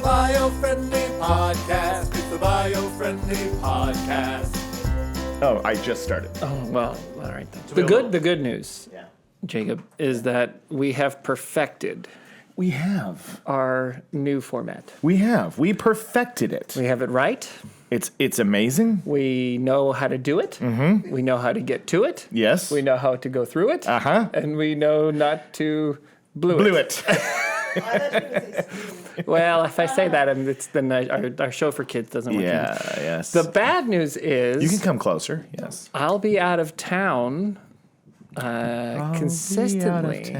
the Biofriendly Podcast. It's the Biofriendly Podcast. Oh, I just started. Oh, well, all right then. The good news, Jacob, is that we have perfected We have. our new format. We have. We perfected it. We have it right. It's amazing. We know how to do it. Mm-hmm. We know how to get to it. Yes. We know how to go through it. Uh-huh. And we know not to blew it. Well, if I say that, then our show for kids doesn't work. Yeah, yes. The bad news is You can come closer, yes. I'll be out of town consistently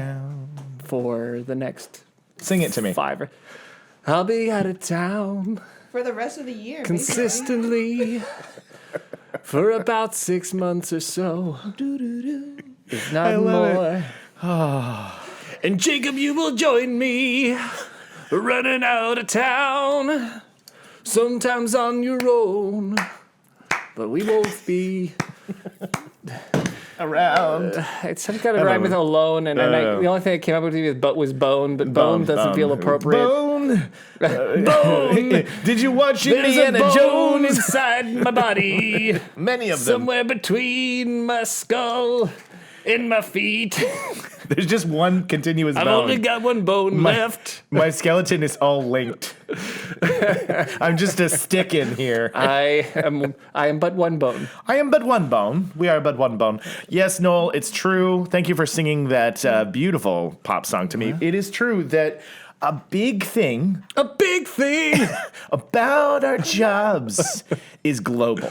for the next Sing it to me. 5. I'll be out of town For the rest of the year. consistently for about 6 months or so. If not more. And Jacob, you will join me running out of town, sometimes on your own, but we won't be Around. It's got to rhyme with alone, and the only thing I came up with was bone, but bone doesn't feel appropriate. Bone. Bone. Did you watch Indiana Bone? Jones inside my body, Many of them. somewhere between my skull and my feet. There's just one continuous I've bone. only got one bone left. My skeleton is all linked. I'm just a stick in here. I am but one bone. I am but one bone. We are but one bone. Yes, Noel, it's true. Thank you for singing that beautiful pop song to me. It is true that a big thing about our jobs is global.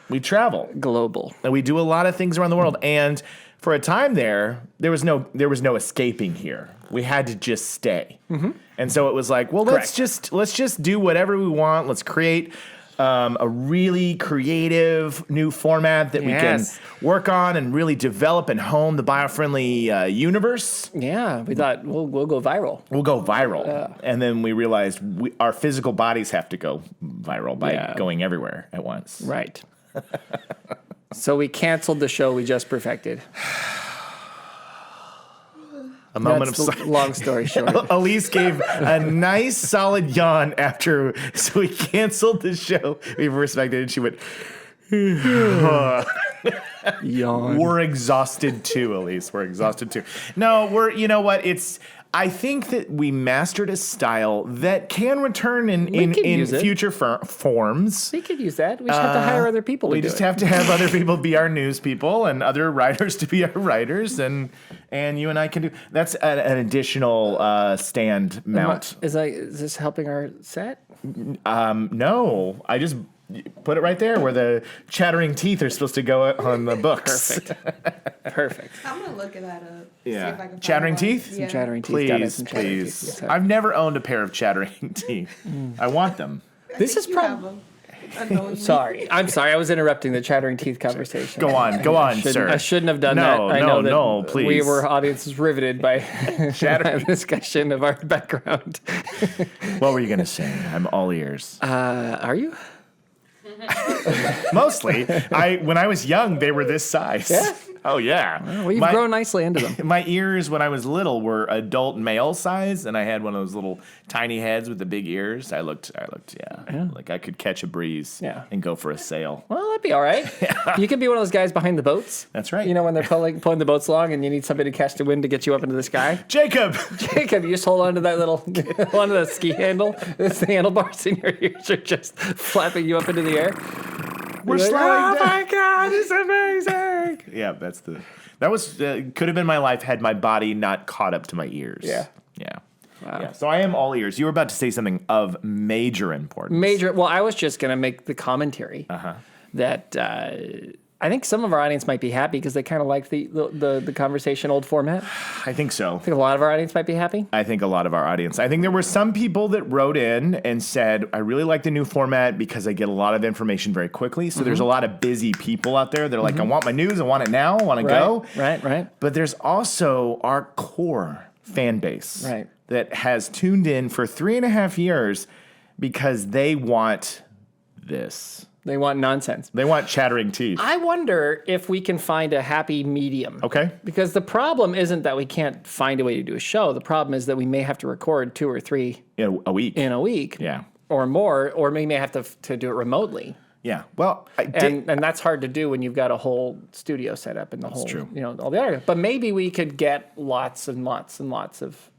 We travel. Global. And we do a lot of things around the world. And for a time there was no escaping here. We had to just stay. Mm-hmm. And so it was like, well, let's just do whatever we want. Let's create a really creative new format that we can work on and really develop and hone the biofriendly universe. Yeah, we thought we'll go viral. We'll go viral. And then we realized our physical bodies have to go viral by going everywhere at once. Right. So we canceled the show we just perfected. A moment That's of the silence. long story short. Elise gave a nice solid yawn after, so we canceled the show we respected, and she went, Yawn. we're exhausted too, Elise. We're exhausted too. No, you know what? I think that we mastered a style that can return in future forms. We could use that. We just have to hire other people to We do just it. have to have other people be our news people and other writers to be our writers, and you and I can do. That's an additional stand mount. Is this helping our set? No, I just put it right there where the chattering teeth are supposed to go on the books. Perfect. I'm going to look that up. Yeah. See if I can find Chattering one. teeth? Yeah. Chattering teeth. Got it, Please, some chattering please. teeth. I've never owned a pair of chattering teeth. I want them. This is You have them. Unknowingly. Sorry. I'm sorry. I was interrupting the chattering teeth conversation. Go on, sir. I shouldn't have done that. I know that please. we were audiences riveted by the discussion of our background. What were you gonna say? I'm all ears. Are you? Mostly. When I was young, they were this size. Yeah? Oh yeah. Well, you've grown nicely into them. My ears when I was little were adult male size, and I had one of those little tiny heads with the big ears. I looked, like I could catch a breeze and go for a sail. Well, that'd be all right. You could be one of those guys behind the boats. That's right. You know, when they're pulling the boats along and you need somebody to catch the wind to get you up into the sky. Jacob! Jacob, you just hold on to that onto the ski handle. It's the handlebars and your ears are just flapping you up into the air. We're You're like, slowing down. Oh my God, it's amazing. Yeah, that was could have been my life had my body not caught up to my ears. Yeah. Wow. Yeah. So I am all ears. You were about to say something of major importance. Well, I was just going to make the commentary that I think some of our audience might be happy because they kind of like the conversation old format. I think so. I think a lot of our audience might be happy. I think a lot of our audience. I think there were some people that wrote in and said, I really like the new format because I get a lot of information very quickly. So there's a lot of busy people out there that are like, I want my news, I want it now, I want to go. Right. But there's also our core fan base that has tuned in for 3.5 years because they want this. They want nonsense. They want chattering teeth. I wonder if we can find a happy medium. Okay. Because the problem isn't that we can't find a way to do a show. The problem is that we may have to record 2 or 3 In a week. in a week. Yeah. Or more, or we may have to do it remotely. Yeah. Well, And that's hard to do when you've got a whole studio set up and the whole, true. all the other. But maybe we could get lots and lots and lots of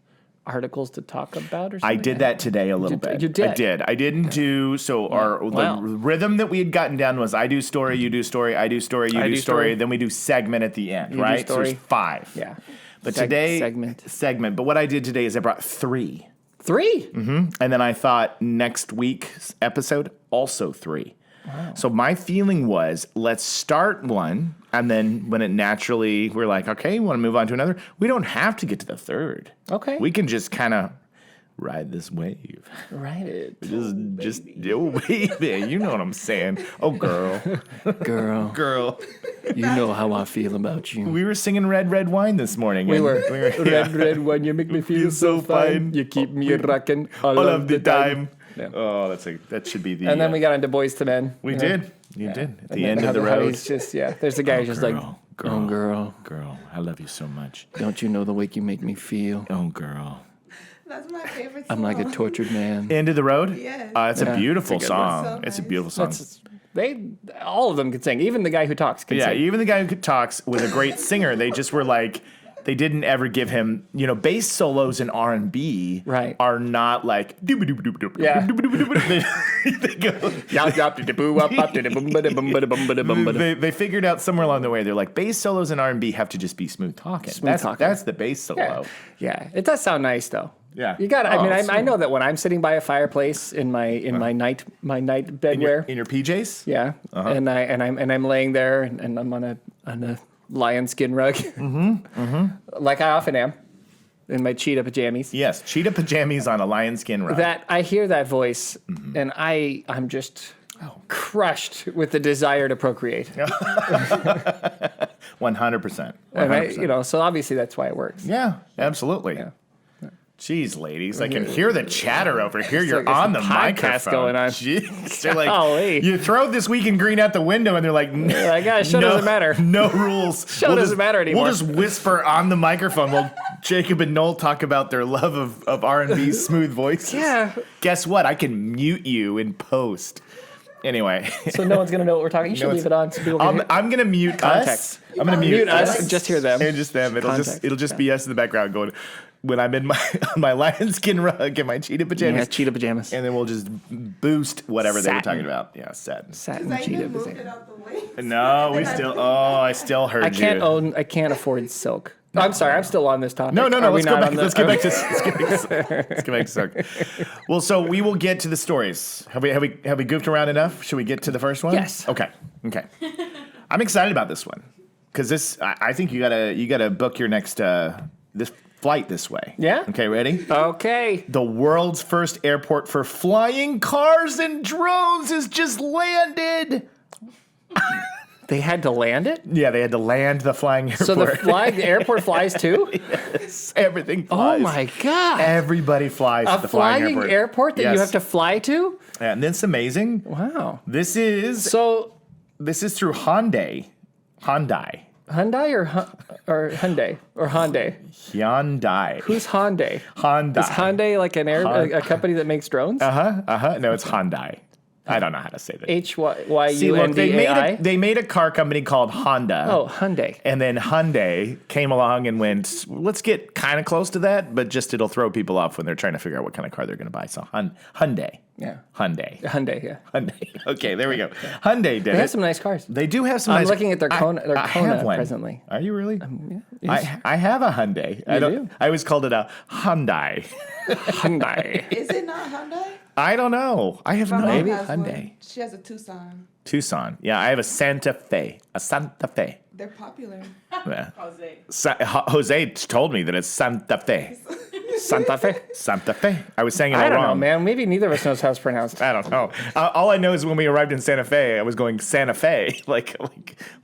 articles to talk about or something. I did that today a little bit. You did? I did. I didn't do so. The rhythm that we had gotten down was I do story, you do story, I do story, you do story. Then we do segment at the end, right? So there's 5. Yeah. But today segment. But what I did today is I brought 3. 3? Mm-hmm. And then I thought next week's episode also 3. Wow. So my feeling was let's start one, and then when it naturally we're like, okay, we want to move on to another. We don't have to get to the 3rd. Okay. We can just kind of ride this wave. Ride it. Just baby. You know what I'm saying. Oh, girl. Girl. You know how I feel about you. We were singing Red, Red Wine this morning. We were. Yeah. Red wine, you make me feel so fine. You keep me rocking all of the time. Yeah. Oh, that should be the. And then we got into Boys to Men. We did. You did. At the And end of the road. He's just, there's a guy who's just like, girl, I love you so much. Don't you know the way you make me feel? Oh, girl. That's my favorite song. I'm like a tortured man. End of the road? Yeah. It's a beautiful It's a good song. one. So It's a nice. beautiful song. All of them can sing. Even the guy who talks can Yeah, sing. even the guy who talks was a great singer. They just were like, they didn't ever give him, bass solos in R&B Right. are not like, Yeah. they go, they figured out somewhere along the way, they're like, bass solos in R&B have to just be smooth talking. That's the bass solo. Yeah, it does sound nice though. Yeah. You got. Oh, I know that when I'm sitting by a fireplace in my night bedwear. In your PJs? Yeah, and I'm laying there and I'm on a lion skin rug, like I often am, in my cheetah pajamas. Yes, cheetah pajamas on a lion skin rug. That I hear that voice, and I'm just crushed with the desire to procreate. 100%. And so obviously that's why it works. Yeah, absolutely. Yeah. Jeez, ladies, I can hear the chatter over here. You're like on the there's some podcast microphone. going on. Jeez. They're like, Golly. you throw This Week in Green out the window, and they're like, show doesn't matter. No rules. Show doesn't matter anymore. We'll just whisper on the microphone while Jacob and Noel talk about their love of R&B smooth voices. Yeah. Guess what? I can mute you in post. Anyway. So no one's gonna know what we're talking. You should leave it on so people can hear. I'm gonna mute Context. us. I'm gonna mute us us and just hear them. And just them. It'll just be us in the background going. When I'm in my lion skin rug and my cheetah pajamas. Yeah, cheetah pajamas. And then we'll just boost whatever they were Satin. talking about. Yeah, satin. Satin Because I cheetah even moved pajamas. it out the way. No, I still heard you. I can't afford silk. No, I'm sorry, I'm still on this topic. No. Are we Let's go not back. on Let's get back to silk. Well, so we will get to the stories. Have we goofed around enough? Should we get to the first one? Yes. Okay. I'm excited about this one because I think you gotta book your next this flight this way. Yeah. Okay. Ready? Okay. The world's first airport for flying cars and drones has just landed. They had to land it? Yeah, they had to land the flying airport. So the airport flies too? Yes, everything Oh flies. my god. Everybody flies to A the flying airport that you Yes. have to fly to? Yeah, and it's amazing. Wow. This is So through Hyundai. Hyundai or Hyundai or Hyundai? Hyundai. Who's Hyundai? Hyundai. Is Hyundai like a company that makes drones? No, it's Hyundai. I don't know how to say that. H-Y-U-N-D-A-I? They made a car company called Honda. Oh, Hyundai. And then Hyundai came along and went, let's get kind of close to that, but just it'll throw people off when they're trying to figure out what kind of car they're going to buy. So Hyundai. Yeah. Hyundai. Hyundai, yeah. Hyundai. Okay, there we go. Hyundai did They it. have some nice cars. They do have some I'm nice... looking at their Kona, I have one. presently. Are you really? Yeah. I have a Hyundai. do? I always called it a Hyundai. Hyundai. Is it not Hyundai? I don't know. I have My no mom has Hyundai. one. She has a Tucson. Tucson. Yeah, I have a Santa Fe. A Santa Fe. They're popular. Yeah. Jose told me that it's Santa Fe. Santa Fe. Santa Fe. I was saying it all I don't wrong. know, man. Maybe neither of us knows how it's pronounced. I don't know. All I know is when we arrived in Santa Fe, I was going Santa Fe, like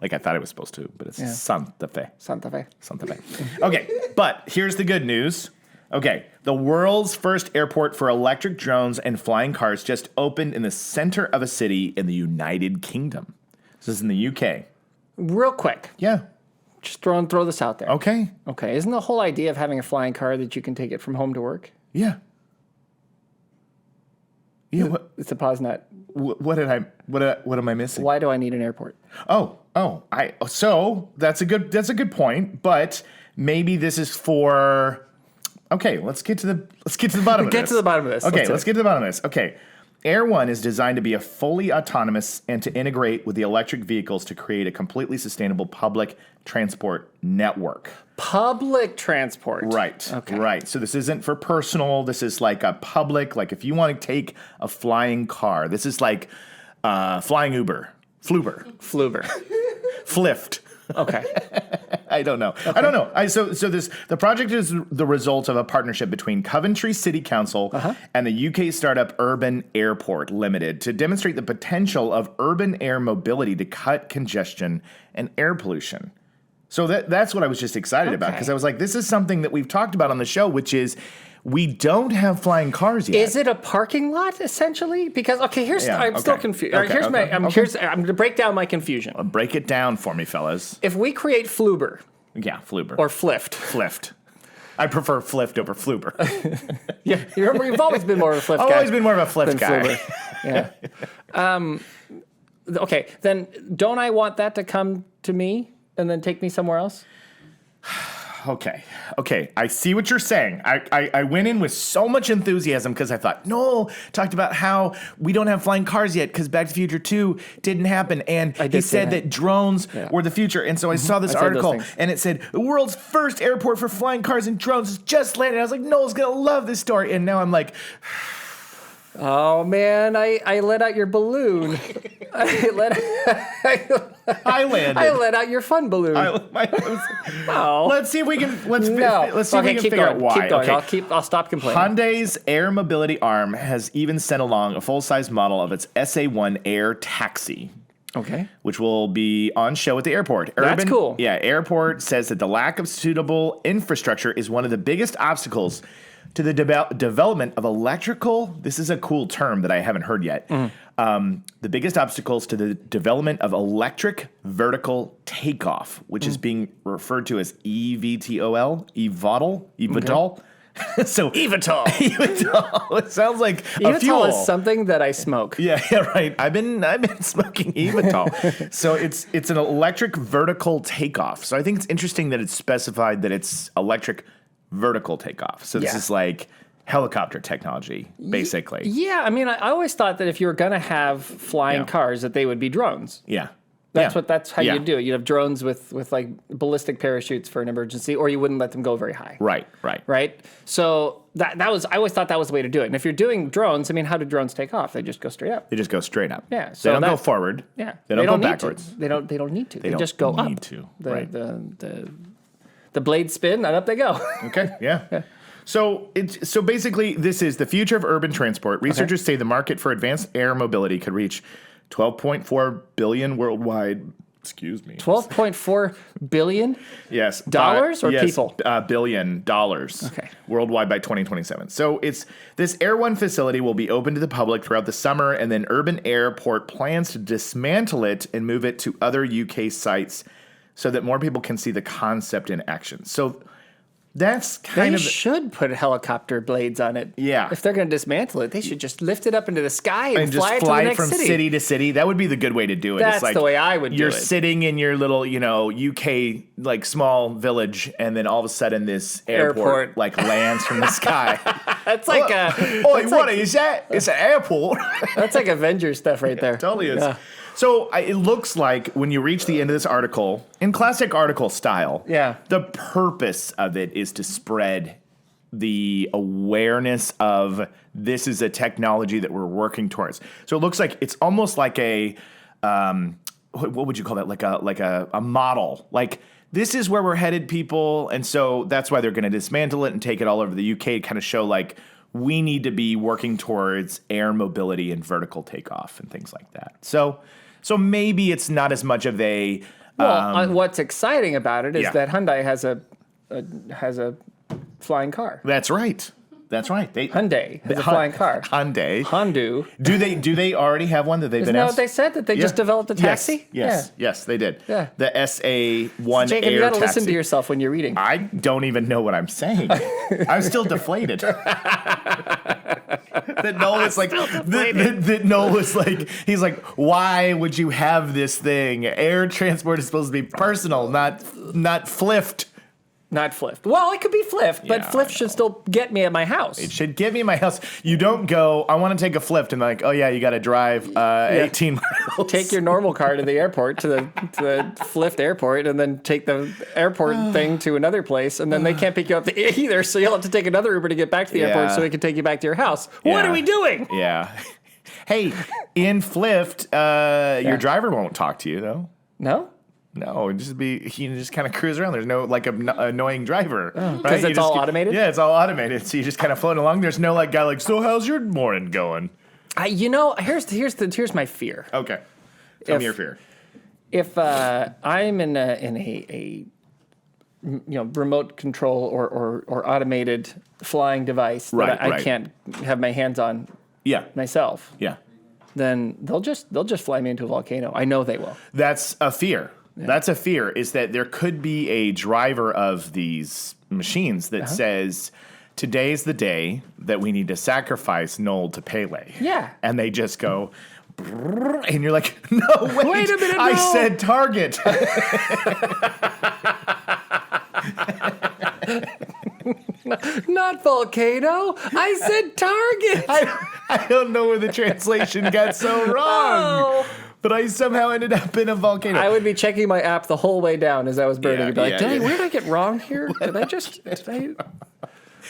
I thought it was supposed to, but it's Santa Fe. Santa Fe. Santa Fe. Okay, but here's the good news. Okay, the world's first airport for electric drones and flying cars just opened in the center of a city in the United Kingdom. This is in the UK. Real quick, Yeah. just throw this out there. Okay. Okay, isn't the whole idea of having a flying car that you can take it from home to work? Yeah. Yeah. It's a pause net. What am I missing? Why do I need an airport? So that's a good point, but maybe this is for. Okay, let's get to the bottom of this. Get to the bottom of this. Okay, let's get to the bottom of this. Okay. Air One is designed to be a fully autonomous and to integrate with the electric vehicles to create a completely sustainable public transport network. Public transport. Right. Okay. Right. So this isn't for personal. This is like a public, like if you want to take a flying car, this is like flying Uber, Fluber, Flift. Okay. I don't know. Okay. I don't know. The project is the result of a partnership between Coventry City Council and the UK startup Urban Airport Limited to demonstrate the potential of urban air mobility to cut congestion and air pollution. So that's what I was just excited about, because I was like, this is something that we've talked about on the show, which is we don't have flying cars yet. Is it a parking lot essentially? Because I'm still confused. Okay, I'm going to break down my confusion. Break it down for me, fellas. If we create Fluber. Yeah, Fluber. Or Flift. Flift. I prefer Flift over Fluber. Yeah, you remember you've always been more of a Flift guy. I've always been more of a Flift guy. Fluber. Yeah. Okay, then don't I want that to come to me and then take me somewhere else? Okay. I see what you're saying. I went in with so much enthusiasm because I thought, Noel talked about how we don't have flying cars yet because Back to the Future 2 didn't happen. And he said that drones were the future. And so I saw this article and it said, the world's first airport for flying cars and drones has just landed. I was like, Noel's going to love this story. And now I'm like... Oh, man, I let out your balloon. I let out your fun balloon. Let's see if we can. Let's see if we can figure out why. Keep going. Okay. I'll stop complaining. Hyundai's air mobility arm has even sent along a full-size model of its SA1 Air Taxi. Okay. Which will be on show at the airport. That's cool. Yeah, Airport says that the lack of suitable infrastructure is one of the biggest obstacles to the development of electrical. This is a cool term that I haven't heard yet. The biggest obstacles to the development of electric vertical takeoff, which is being referred to as EVTOL, eVTOL. So eVTOL. It sounds like a fuel. eVTOL is something that I smoke. Yeah, right. I've been smoking eVTOL. So it's an electric vertical takeoff. So I think it's interesting that it's specified that it's electric vertical takeoff. So this is like helicopter technology, basically. Yeah, I mean, I always thought that if you were going to have flying cars, that they would be drones. Yeah. That's how you do it. You'd have drones with like ballistic parachutes for an emergency, or you wouldn't let them go very high. Right. So I always thought that was the way to do it. And if you're doing drones, I mean, how do drones take off? They just go straight up. They just go straight up. Yeah. So they don't go forward. Yeah. They don't go backwards. They don't need to. They just go need up. to. The blades spin and up they go. Okay. Yeah. So basically, this is the future of urban transport. Researchers say the market for advanced air mobility could reach $12.4 billion worldwide. Excuse me. $12.4 billion? Yes. Dollars or people? $1 billion worldwide by 2027. So this Air One facility will be open to the public throughout the summer, and then Urban Airport plans to dismantle it and move it to other UK sites so that more people can see the concept in action. So that's They should put helicopter blades on it. Yeah. If they're going to dismantle it, they should just lift it up into the sky and just fly it fly to the next from city to city. That would be the good way to do it. That's it's like the way I would do it. You're sitting in your little, UK like small village, and then all of a sudden this airport like lands from the sky. That's like is that? It's an airport. That's like Avengers stuff right there. It totally is. Yeah. So it looks like when you reach the end of this article, in classic article style, the purpose of it is to spread the awareness of this is a technology that we're working towards. So it looks like it's almost like a, what would you call that? Like a model. Like, this is where we're headed, people. And so that's why they're going to dismantle it and take it all over the UK to kind of show like, we need to be working towards air mobility and vertical takeoff and things like that. So maybe it's not as much of a... what's exciting about it is that Hyundai has a flying car. That's right. That's right. Hyundai has a flying car. Hyundai. Hondu. Do they already have one that they've Isn't been that asked? what they said? That they just developed a taxi? Yes, they did. Yeah. The SA1 Jacob, Air you got to taxi. listen to yourself when you're reading. I don't even know what I'm saying. I'm still deflated. That Noel is like, that Noel is like, he's like, why would you have this thing? Air transport is supposed to be personal, not fliffed. Not flipped. Well, it could be flipped, but Yeah, flipped should still get me at my house. It should get me in my house. You don't go, I want to take a flipped, and like, oh yeah, you got to drive 18 miles. Take your normal car to the airport, to the flipped airport, and then take the airport thing to another place, and then they can't pick you up either, so you'll have to take another Uber to get back to the airport so they can take you back to your house. What Yeah. are we doing? Yeah. Hey, in flipped, your driver won't talk to you, though. No? No, you just kind of cruise around. There's no like annoying driver, right? Because it's all keep- automated? Yeah, it's all automated. So you just kind of floating along. There's no like guy like, so how's your morning going? Here's my fear. Okay, tell me If- your fear. If I'm in a remote control or automated flying device that I Right. can't have my hands on Yeah, myself, yeah. then they'll just fly me into a volcano. I know they will. That's a fear. That's a fear. Is that there could be a driver of these machines that says, today's the day that we need to sacrifice Noel to Pele. Yeah. And they just go, brrr, and you're like, no, Wait a minute, I no. said target. Not volcano. I said target. I don't know where the translation got so wrong. Oh. But I somehow ended up in a volcano. I would be checking my app the whole way down as I was burning. Yeah, I'd be like, yeah. where did I get wrong here?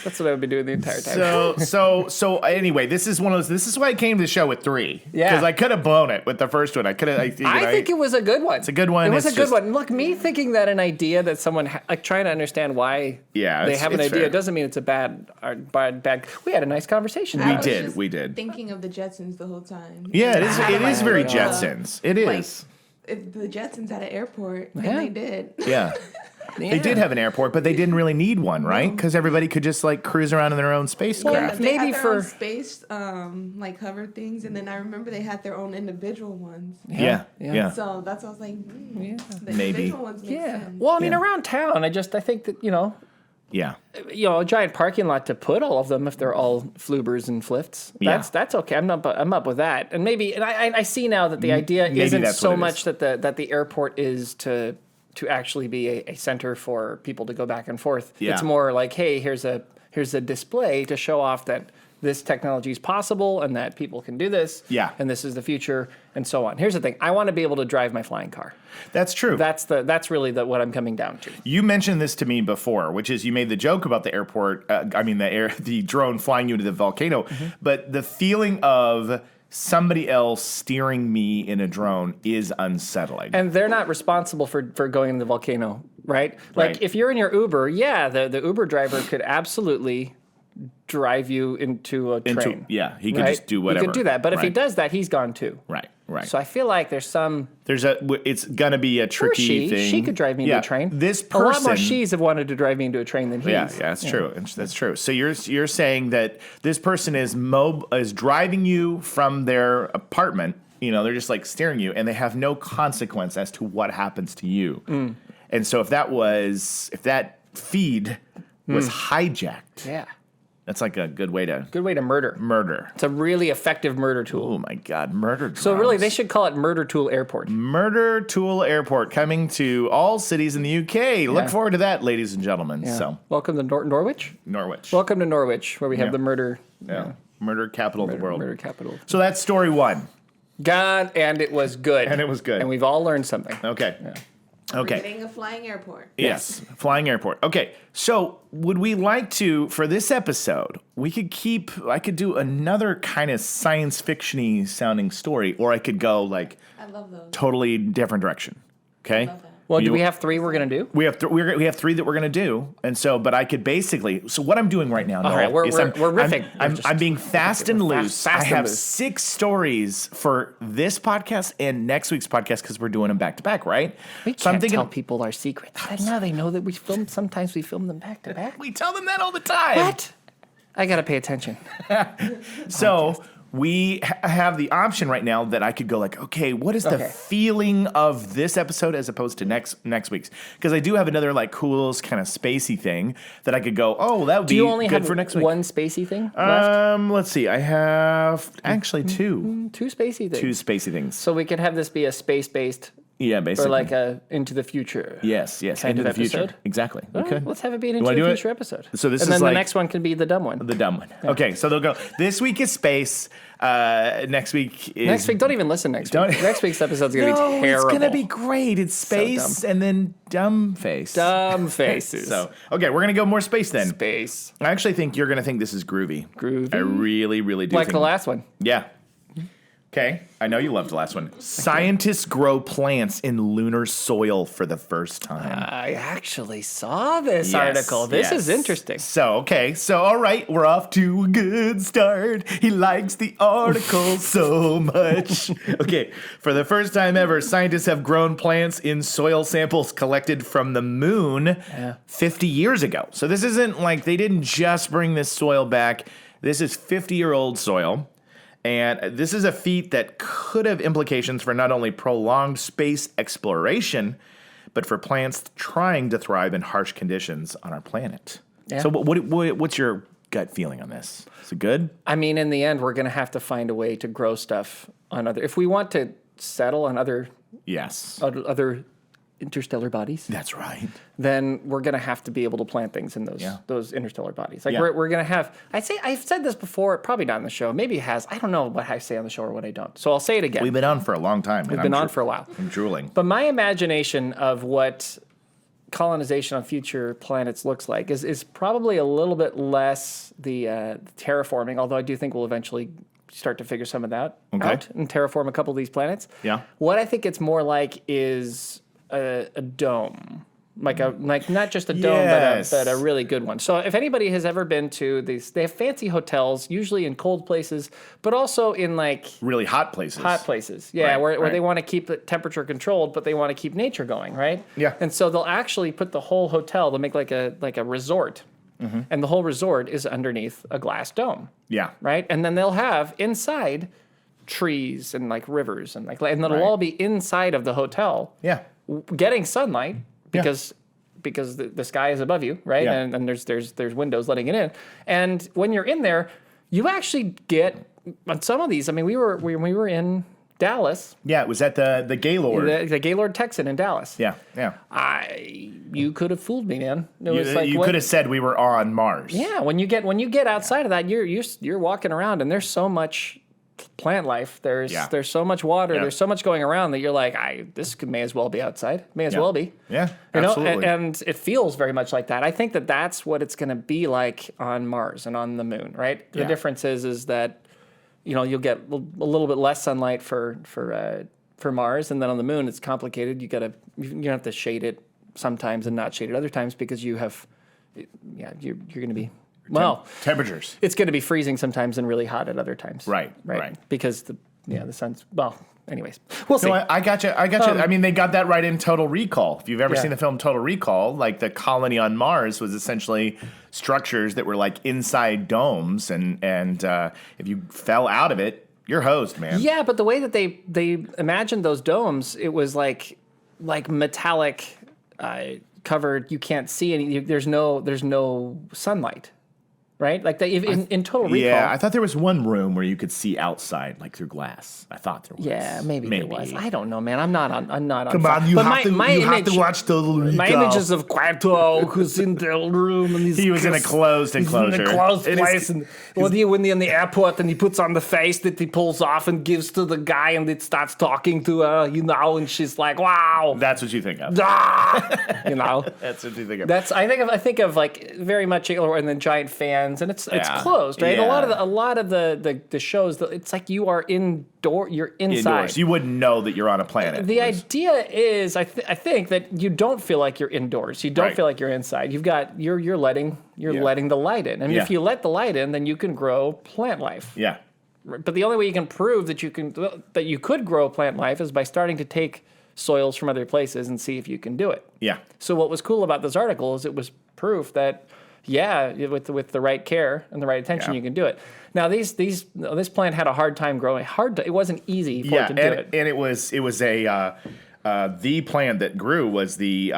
That's what I would be doing the entire time. So anyway, this is why I came to the show with 3. Yeah. Because I could have blown it with the first one. I think it was a good one. It's a good one. It was It's a good just- one. Look, me thinking that an idea that someone like trying to understand why Yeah, they it's- have an it's idea fair. doesn't mean it's a bad. We had a nice conversation. I was did, just we did. Thinking of the Jetsons the whole time. Yeah, it is very Yeah. Jetsons. It Like, is. if the Jetsons had an airport, and Yeah. they did. Yeah. They did have an airport, but they didn't really need one, right? Because everybody could just like cruise around in their own spacecraft. They Maybe had their for- own space, like hover things, and then I remember they had their own individual ones. Yeah. Yeah. So that's why I was like, the Maybe. individual ones make Yeah. sense. Well, I mean, around town, I think that Yeah. a giant parking lot to put all of them if they're all flubers and flifts. Yeah. That's okay. I'm up with that. And maybe I see now that the idea Maybe isn't that's so what it much that the airport is to actually be a center for people to go back and forth. Yeah. It's more like, hey, here's a display to show off that this technology is possible and that people can do this. Yeah. And this is the future and so on. Here's the thing. I want to be able to drive my flying car. That's true. That's really what I'm coming down to. You mentioned this to me before, which is you made the joke about the airport. The drone flying you into the volcano, but the feeling of somebody else steering me in a drone is unsettling. And they're not responsible for going in the volcano, right? Like Right. if you're in your Uber, the Uber driver could absolutely drive you into a train. Yeah, he could right? just do whatever. He could do that, but if he Right. does that, he's gone too. Right. So I feel like there's some. It's gonna be a Or tricky thing. she could drive me into a train. This a lot more person. she's have wanted to drive me into a train than he's. Yeah, that's true. That's true. So you're saying that this person is driving you from their apartment. They're just like steering you, and they have no consequence as to what happens to you. And so if that feed was hijacked, Yeah. that's like a good way to Good way to murder. murder. It's a really effective murder tool. Oh my God, murder! So really, they should call it Murder Tool Airport. Murder Tool Airport coming to all cities in the UK. Look forward to that, ladies and gentlemen. Yeah. So Welcome to Norwich. Norwich, Welcome to Norwich, where we have Yeah. the murder. yeah, murder capital of the world. Murder capital. So that's story 1. God, and it was good. And it was good. And we've all learned something. Okay. Okay. Getting a flying airport. Yes. Flying airport. Okay. So would we like to, for this episode, I could do another kind of science fiction-y sounding story, or I could go like I love those. totally different direction. Okay. Love that. Well, do we have 3 we're going to do? We have 3 that we're going to do, and so, but I could basically. So what I'm doing right now, All right, we're riffing. I'm being fast and loose. fast I and have loose. 6 stories for this podcast and next week's podcast because we're doing them back to back, right? We can't tell people our secrets. Now they know that we film. Sometimes we film them back to back. We tell them that all the time. What? I got to pay attention. So we have the option right now that I could go like, okay, what is the feeling of this episode as opposed to next week's? Because I do have another like cool kind of spacey thing that I could go, oh, that would be good for next week. One spacey thing left? Let's see. I have actually 2. 2 spacey things. 2 spacey things. So we could have this be a space-based, Yeah, basically. or like a into the future. Yes, kind into of the future. episode? Exactly. All Okay. right, let's have it be an wanna into the do it? future episode. So this and is then like- the next one can be the dumb one. The dumb one. Yeah. Okay, so they'll go. This week is space. Next week is. Next week, don't even listen next Don't- week. Next week's episode's going to be terrible. It's gonna be great. It's space and then dumb face. Dumb faces. So okay, we're gonna go more space then. Space. I actually think you're gonna think this is groovy. Groovy? I really, really do. Like think the last one. Yeah. Okay, I know you loved the last one. Scientists grow plants in lunar soil for the first time. I actually saw this Yes, article. This is yes. interesting. So, okay. So, all right. We're off to a good start. He likes the article so much. Okay. For the first time ever, scientists have grown plants in soil samples collected from the moon 50 years ago. So, this isn't like they didn't just bring this soil back. This is 50-year-old soil. And this is a feat that could have implications for not only prolonged space exploration, but for plants trying to thrive in harsh conditions on our planet. Yeah. So what's your gut feeling on this? Is it good? I mean, in the end, we're going to have to find a way to grow stuff on other. If we want to settle on other Yes. other interstellar bodies, That's right. then we're going to have to be able to plant things in those interstellar bodies. Like Yeah. we're going to have. I've said this before, probably not in the show. Maybe it has. I don't know what I say on the show or what I don't. So I'll say it again. We've been on for a long time. We've been on for a while. I'm drooling. But my imagination of what colonization on future planets looks like is probably a little bit less the terraforming, although I do think we'll eventually start to figure some of that out and terraform a couple of these planets. Yeah. What I think it's more like is a dome. Like not just a dome, Yes. but a really good one. So if anybody has ever been to these, they have fancy hotels, usually in cold places, but also in like Really hot places. hot places. Yeah, Right, where they want to keep the temperature controlled, but they want to keep nature going, right? Yeah. And so they'll actually put the whole hotel, they'll make like a resort. Mm-hmm. And the whole resort is underneath a glass dome, Yeah. right? And then they'll have inside trees and like rivers and it'll Right. all be inside of the hotel Yeah. getting sunlight because the sky is above you, right? Yeah. And there's windows letting it in. And when you're in there, you actually get on some of these. I mean, we were in Dallas, Yeah. It was at the Gaylord. the Gaylord Texan in Dallas. Yeah. Yeah. You could have fooled me, man. It was like You could have said we were on Mars. yeah. When you get outside of that, you're walking around and there's so much plant life. There's so much water. Yeah. There's so much going around that you're like, may as well be outside. May as well be. Yeah. You know, Absolutely. and it feels very much like that. I think that's what it's going to be like on Mars and on the moon, right? The Yeah. difference is that, you'll get a little bit less sunlight for Mars, and then on the moon it's complicated. You have to shade it sometimes and not shade it other times because you're going to be Temperatures. it's going to be freezing sometimes and really hot at other times. Right. Because the sun's anyways, we'll see. No, I got you. I mean, they got that right in Total Recall. If you've ever Yeah. seen the film Total Recall, like the colony on Mars was essentially structures that were like inside domes, and if you fell out of it, you're hosed, man. Yeah, but the way that they imagined those domes, it was like metallic, covered. You can't see any. There's no sunlight, right? Like in Total Recall. Yeah, I thought there was one room where you could see outside, like through glass. I thought there was. Yeah, maybe there was. I don't know, man. I'm not on. Come on, you have to watch Total Recall. My images of Quato, who's in the room, and He was in a closed enclosure. He's in a closed It is- place, and when he's in the airport, and he puts on the face that he pulls off and gives to the guy, and it starts talking to her, and she's like, "Wow, That's what you think of. ah," That's what you think of. That's I think of like very much, and then giant fans lands, and it's closed, right? Yeah. A lot of the shows, it's like you are you're inside. Indoors. You wouldn't know that you're on a planet. The idea is, I think that you don't feel like you're indoors. You don't feel like you're inside. You're letting the light in, and if you let the light in, then you can grow plant life. Yeah. But the only way you can prove that you could grow plant life is by starting to take soils from other places and see if you can do it. Yeah. So what was cool about this article is it was proof that with the right care and the right attention you can do it. Now this plant had a hard time growing. It wasn't easy for it to do it. And it was the plant that grew was the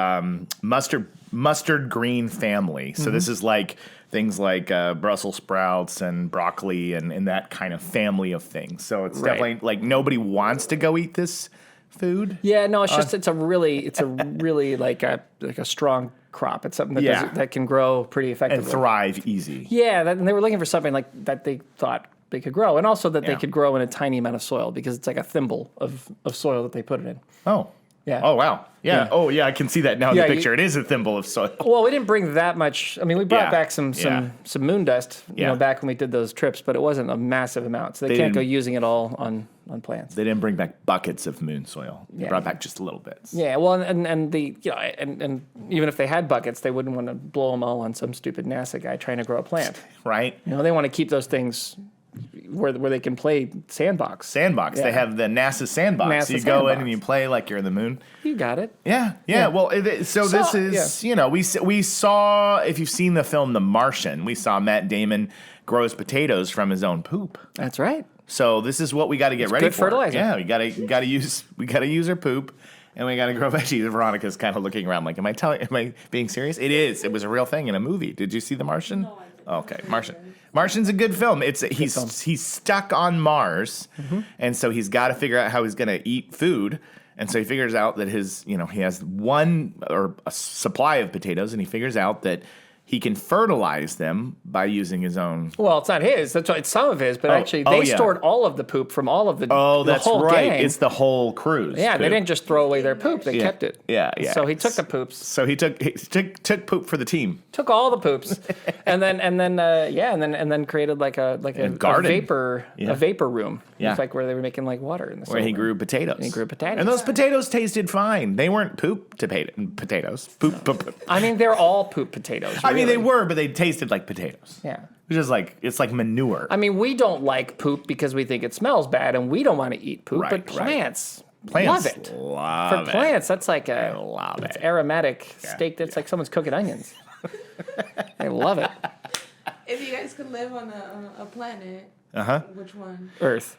mustard green family. So this is like things like Brussels sprouts and broccoli and that kind of family of things. So it's definitely like nobody wants to go eat this food. Yeah, no, it's just it's a really like a strong crop. It's something that can grow pretty effectively and thrive easy. Yeah, and they were looking for something like that they thought they could grow, and also that they could grow in a tiny amount of soil because it's like a thimble of soil that they put it in. Oh. Yeah. Oh, wow. Yeah. Oh, yeah, I can see that now in the picture. It is a thimble of soil. Well, we didn't bring that much. I mean, we brought back some moon dust, back when we did those trips, but it wasn't a massive amount, so they can't go using it all on plants. They didn't bring back buckets of moon soil. They brought back just a little bit. Yeah, well, and even if they had buckets, they wouldn't want to blow them all on some stupid NASA guy trying to grow a plant. Right. They want to keep those things where they can play sandbox. Yeah. They have the NASA sandbox. NASA so you go in and you play like you're in the moon. You got it. Yeah. Well, this is, we saw, if you've seen the film The Martian, we saw Matt Damon grows potatoes from his own poop. That's right. So this is what we got to get ready good for. Fertilizer. Yeah, we got to use her poop. And we got to grow veggies. Veronica's kind of looking around like, am I being serious? It is. It was a real thing in a movie. Did you see The Martian? No, I didn't. Okay, Martian. Martian's a good film. He's stuck on Mars, and so he's got to figure out how he's going to eat food. And so he figures out that he has a supply of potatoes, and he figures out that he can fertilize them by using his own. Well, it's not his. It's some of his, but actually they stored all of the poop from all of the that's whole right. gang. It's the whole cruise. Yeah, poop. They didn't just throw away their poop; they kept it. Yeah. So he took the poops. So he took poop for the team. Took all the poops, and then created like a garden. a vapor room. Yeah. It's like where they were making like water in the Where he grew potatoes. And those potatoes tasted fine. They weren't potatoes. Poop. I mean, they're all poop potatoes. I mean, really. they were, but they tasted like potatoes. Yeah. Which is it's like manure. I mean, we don't like poop because we think it smells bad, and we don't want to eat poop. Right, but plants Plants love it. love For it. plants, that's like love it's it. aromatic steak. That's like someone's cooking onions. They love it. If you guys could live on a planet, which one? Earth.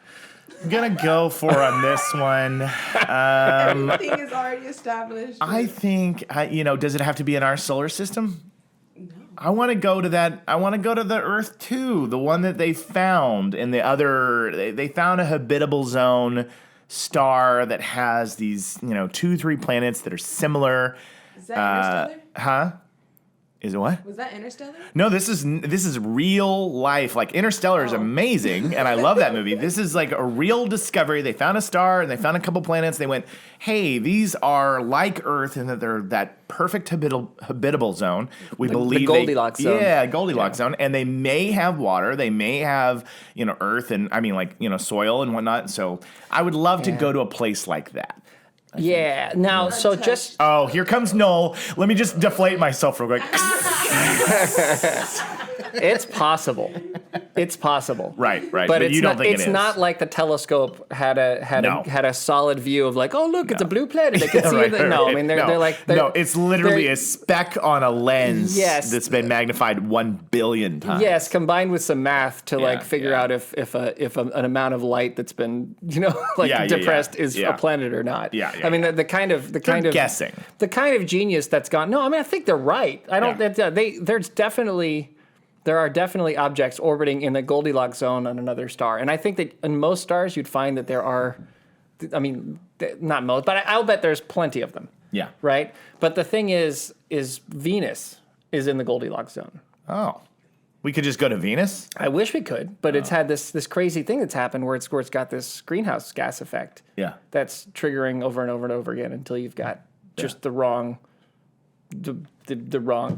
I'm gonna go for on this one. Everything is already established. I think does it have to be in our solar system? No. I want to go to that. I want to go to the Earth too, the one that they found in the other. They found a habitable zone star that has these 2-3 planets that are similar. Is that Interstellar? Is it what? Was that Interstellar? No, this is real life. Like Interstellar is amazing, and I love that movie. This is like a real discovery. They found a star and they found a couple planets. They went, hey, these are like Earth in that they're that perfect habitable zone. We believe the Goldilocks zone. Yeah, Goldilocks zone, and they may have water. They may have Earth and soil and whatnot. So I would love to go to a place like that. Yeah. Now, so just Oh, here comes Noel. Let me just deflate myself real quick. it's possible. It's possible. Right. But you don't think it's it is. not like the telescope had a solid view of like, oh look, it's a blue planet. I can see it. No, I mean they're like it's literally a speck on a lens that's been magnified 1 billion times. Yes, combined with some math to figure out if an amount of light that's been depressed is a planet or not. I mean the kind of guessing. The kind of genius that's gone. No, I mean I think they're right. I don't. There are definitely objects orbiting in the Goldilocks zone on another star, and I think that in most stars you'd find that there are. I mean, not most, but I'll bet there's plenty of them. Yeah. Right. But the thing is Venus is in the Goldilocks zone. Oh. We could just go to Venus? I wish we could, but it's had this crazy thing that's happened where it's got this greenhouse gas effect. Yeah. That's triggering over and over and over again until you've got just the wrong